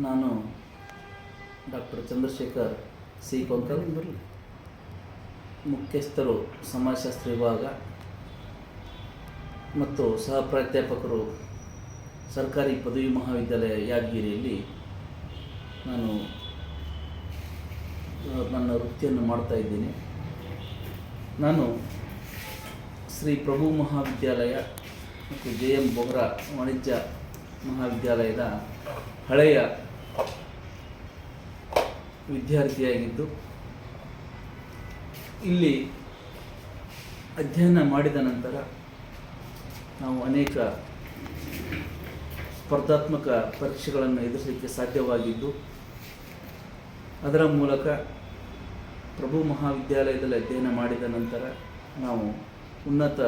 ನಾನು doctor Chandrashekhar C Konkal, ಮುಖ್ಯಸ್ಥರು ಸಮಾಜಶಾಸ್ತ್ರ ವಿಭಾಗ ಮತ್ತು ಸಹ ಪ್ರಾಧ್ಯಾಪಕರು ಸರ್ಕಾರಿ ಪದವಿ ಮಹಾವಿದ್ಯಾಲಯ ಯಾದಗಿರಿಯಲ್ಲಿ ನಾನು ನನ್ನ ವೃತ್ತಿಯನ್ನು ಮಾಡ್ತಾ ಇದ್ದೀನಿ. ನಾನು ಶ್ರೀ ಪ್ರಭು ಮಹಾವಿದ್ಯಾಲಯ ಮತ್ತು JM ಬೋಹ್ರಾ ವಾಣಿಜ್ಯ ಮಹಾವಿದ್ಯಾಲಯದ ಹಳೆಯ ವಿದ್ಯಾರ್ಥಿಯಾಗಿದ್ದು, ಇಲ್ಲಿ ಅಧ್ಯಯನ ಮಾಡಿದ ನಂತರ ನಾವು ಅನೇಕ ಸ್ಪರ್ಧಾತ್ಮಕ ಪರೀಕ್ಷೆಗಳನ್ನು ಎದುರಿಸಲಿಕ್ಕೆ ಸಾಧ್ಯವಾಗಿದ್ದು, ಅದರ ಮೂಲಕ ಪ್ರಭು ಮಹಾವಿದ್ಯಾಲಯದಲ್ಲಿ ಅಧ್ಯಯನ ಮಾಡಿದ ನಂತರ ನಾವು ಉನ್ನತ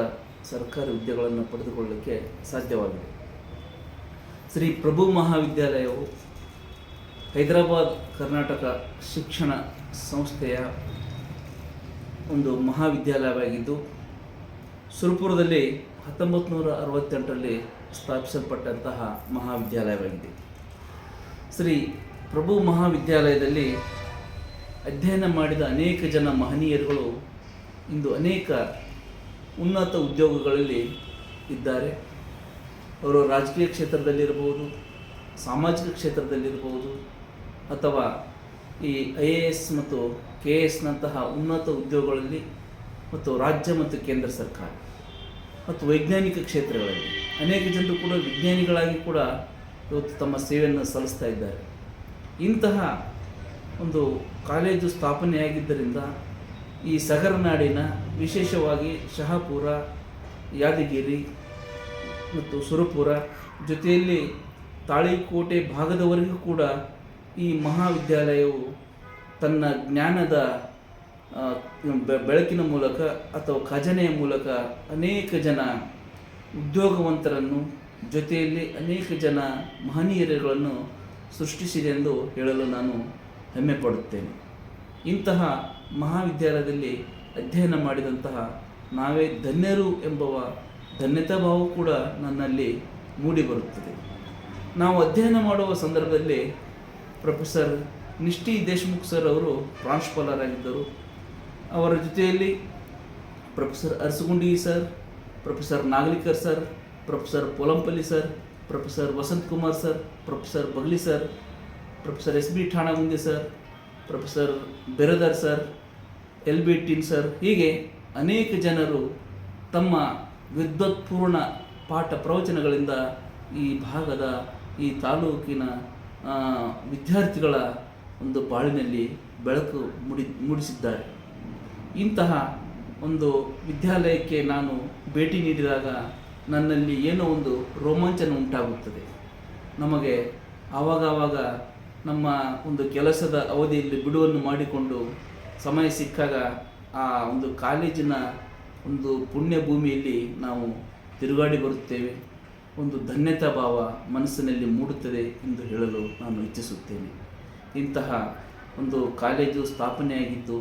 ಸರ್ಕಾರಿ ಹುದ್ದೆಗಳನ್ನು ಪಡೆದುಕೊಳ್ಳಲಿಕ್ಕೆ ಸಾಧ್ಯವಾಗಿದೆ. ಶ್ರೀ ಪ್ರಭು ಮಹಾವಿದ್ಯಾಲಯವು ಹೈದರಾಬಾದ್ ಕರ್ನಾಟಕ ಶಿಕ್ಷಣ ಸಂಸ್ಥೆಯ ಒಂದು ಮಹಾವಿದ್ಯಾಲಯವಾಗಿದ್ದು, ಸುರಪುರದಲ್ಲಿ 1968ರಲ್ಲಿ ಸ್ಥಾಪಿಸಲ್ಪಟ್ಟಂತಹ ಮಹಾವಿದ್ಯಾಲಯವಾಗಿದೆ. ಶ್ರೀ ಪ್ರಭು ಮಹಾವಿದ್ಯಾಲಯದಲ್ಲಿ ಅಧ್ಯಯನ ಮಾಡಿದ ಅನೇಕ ಜನ ಮಹನೀಯರುಗಳು ಇಂದು ಅನೇಕ ಉನ್ನತ ಉದ್ಯೋಗಗಳಲ್ಲಿ ಇದ್ದಾರೆ. ಅವರು ರಾಜಕೀಯ ಕ್ಷೇತ್ರದಲ್ಲಿರ್ಬೋದು, ಸಾಮಾಜಿಕ ಕ್ಷೇತ್ರದಲ್ಲಿರ್ಬೋದು, ಅಥವಾ ಈ IAS ಮತ್ತು KS ಉನ್ನತ ಉದ್ಯೋಗಗಳಲ್ಲಿ ಮತ್ತು ರಾಜ್ಯ ಮತ್ತು ಕೇಂದ್ರ ಸರ್ಕಾರ ಮತ್ತು ವೈಜ್ಞಾನಿಕ ಕ್ಷೇತ್ರಗಳಲ್ಲಿ ಅನೇಕ ಜನರು ಕೂಡ ವಿಜ್ಞಾನಿಗಳಾಗಿ ಕೂಡ ಇವತ್ತು ತಮ್ಮ ಸೇವೆಯನ್ನು ಸಲ್ಲಿಸ್ತಾ ಇದ್ದಾರೆ. ಇಂತಹ ಒಂದು ಕಾಲೇಜು ಸ್ಥಾಪನೆಯಾಗಿದ್ದರಿಂದ ಈ ಸಗರನಾಡಿನ, ವಿಶೇಷವಾಗಿ ಶಹಾಪುರ, ಯಾದಗಿರಿ ಮತ್ತು ಸುರಪುರ ಜೊತೆಯಲ್ಲಿ ತಾಳಿಕೋಟೆ ಭಾಗದವರೆಗೂ ಕೂಡ ಈ ಮಹಾವಿದ್ಯಾಲಯವು ತನ್ನ ಜ್ಞಾನದ ಬೆಳಕಿನ ಮೂಲಕ ಅಥವಾ ಖಜಾನೆಯ ಮೂಲಕ ಅನೇಕ ಜನ ಉದ್ಯೋಗವಂತರನ್ನು, ಜೊತೆಯಲ್ಲಿ ಅನೇಕ ಜನ ಮಹನೀಯರುಗಳನ್ನು ಸೃಷ್ಟಿಸಿದೆ ಎಂದು ಹೇಳಲು ನಾನು ಹೆಮ್ಮೆ ಪಡುತ್ತೇನೆ. ಇಂತಹ ಮಹಾವಿದ್ಯಾಲಯದಲ್ಲಿ ಅಧ್ಯಯನ ಮಾಡಿದಂತಹ ನಾವೇ ಧನ್ಯರು ಎಂಬುವ ಧನ್ಯತಾ ಭಾವ ಕೂಡ ನನ್ನಲ್ಲಿ ಮೂಡಿಬರುತ್ತದೆ. ನಾವು ಅಧ್ಯಯನ ಮಾಡುವ ಸಂದರ್ಭದಲ್ಲಿ ಪ್ರೊಫೆಸರ್ ನಿಷ್ಠಿ ದೇಶ್ಮುಖ್ ಸರ್ ಅವರು ಪ್ರಾಂಶುಪಾಲರಾಗಿದ್ದರು. ಅವರ ಜೊತೆಯಲ್ಲಿ professor Arasagundi sir, professor Nagalikar sir, professor Polampalli sir, professor Vasant Kumar sir, professor Bagli sir, professor SB Thanagundi sir, professor Beradar sir, LB ಟಿನ್ ಸರ್, ಹೀಗೆ ಅನೇಕ ಜನರು ತಮ್ಮ ವಿದ್ವತ್ಪೂರ್ಣ ಪಾಠ ಪ್ರವಚನಗಳಿಂದ ಈ ಭಾಗದ, ಈ ತಾಲೂಕಿನ ವಿದ್ಯಾರ್ಥಿಗಳ ಒಂದು ಬಾಳಿನಲ್ಲಿ ಬೆಳಕು ಮೂಡಿಸಿದ್ದಾರೆ. ಇಂತಹ ಒಂದು ವಿದ್ಯಾಲಯಕ್ಕೆ ನಾನು ಭೇಟಿ ನೀಡಿದಾಗ ನನ್ನಲ್ಲಿ ಏನೋ ಒಂದು ರೋಮಾಂಚನ ಉಂಟಾಗುತ್ತದೆ. ನಮಗೆ ಆವಾಗವಾಗ ನಮ್ಮ ಒಂದು ಕೆಲಸದ ಅವಧಿಯಲ್ಲಿ ಬಿಡುವನ್ನು ಮಾಡಿಕೊಂಡು ಸಮಯ ಸಿಕ್ಕಾಗ ಆ ಒಂದು ಕಾಲೇಜಿನ ಒಂದು ಪುಣ್ಯ ಭೂಮಿಯಲ್ಲಿ ನಾವು ತಿರುಗಾಡಿ ಬರುತ್ತೇವೆ. ಒಂದು ಧನ್ಯತಾ ಭಾವ ಮನಸ್ಸಿನಲ್ಲಿ ಮೂಡುತ್ತದೆ ಎಂದು ಹೇಳಲು ನಾನು ಇಚ್ಛಿಸುತ್ತೇನೆ. ಇಂತಹ ಒಂದು ಕಾಲೇಜು ಸ್ಥಾಪನೆಯಾಗಿದ್ದು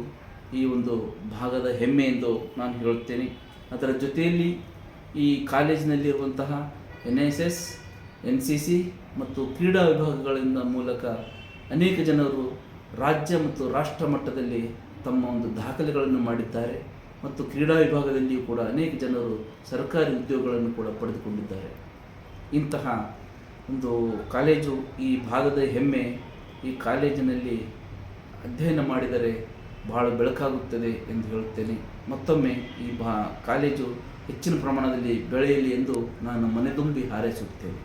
ಈ ಒಂದು ಭಾಗದ ಹೆಮ್ಮೆ ಎಂದು ನಾನು ಹೇಳುತ್ತೇನೆ. ಅದರ ಜೊತೆಯಲ್ಲಿ ಈ ಕಾಲೇಜಿನಲ್ಲಿರುವಂತಹ NSS, NCC ಮತ್ತು ಕ್ರೀಡಾ ವಿಭಾಗಗಳಿಂದ ಮೂಲಕ ಅನೇಕ ಜನರು ರಾಜ್ಯ ಮತ್ತು ರಾಷ್ಟ್ರ ಮಟ್ಟದಲ್ಲಿ ತಮ್ಮ ಒಂದು ದಾಖಲೆಗಳನ್ನು ಮಾಡಿದ್ದಾರೆ ಮತ್ತು ಕ್ರೀಡಾ ವಿಭಾಗದಲ್ಲಿಯೂ ಕೂಡ ಅನೇಕ ಜನರು ಸರ್ಕಾರಿ ಉದ್ಯೋಗಗಳನ್ನು ಕೂಡ ಪಡೆದುಕೊಂಡಿದ್ದಾರೆ. ಇಂತಹ ಒಂದು ಕಾಲೇಜು ಈ ಭಾಗದ ಹೆಮ್ಮೆ. ಈ ಕಾಲೇಜಿನಲ್ಲಿ ಅಧ್ಯಯನ ಮಾಡಿದರೆ ಬಹಳ ಬೆಳಕಾಗುತ್ತದೆ ಎಂದು ಹೇಳುತ್ತೇನೆ. ಮತ್ತೊಮ್ಮೆ ಈ ಕಾಲೇಜು ಹೆಚ್ಚಿನ ಪ್ರಮಾಣದಲ್ಲಿ ಬೆಳೆಯಲಿ ಎಂದು ನಾನು ಮನೆದುಂಬಿ ಹಾರೈಸುತ್ತೇನೆ.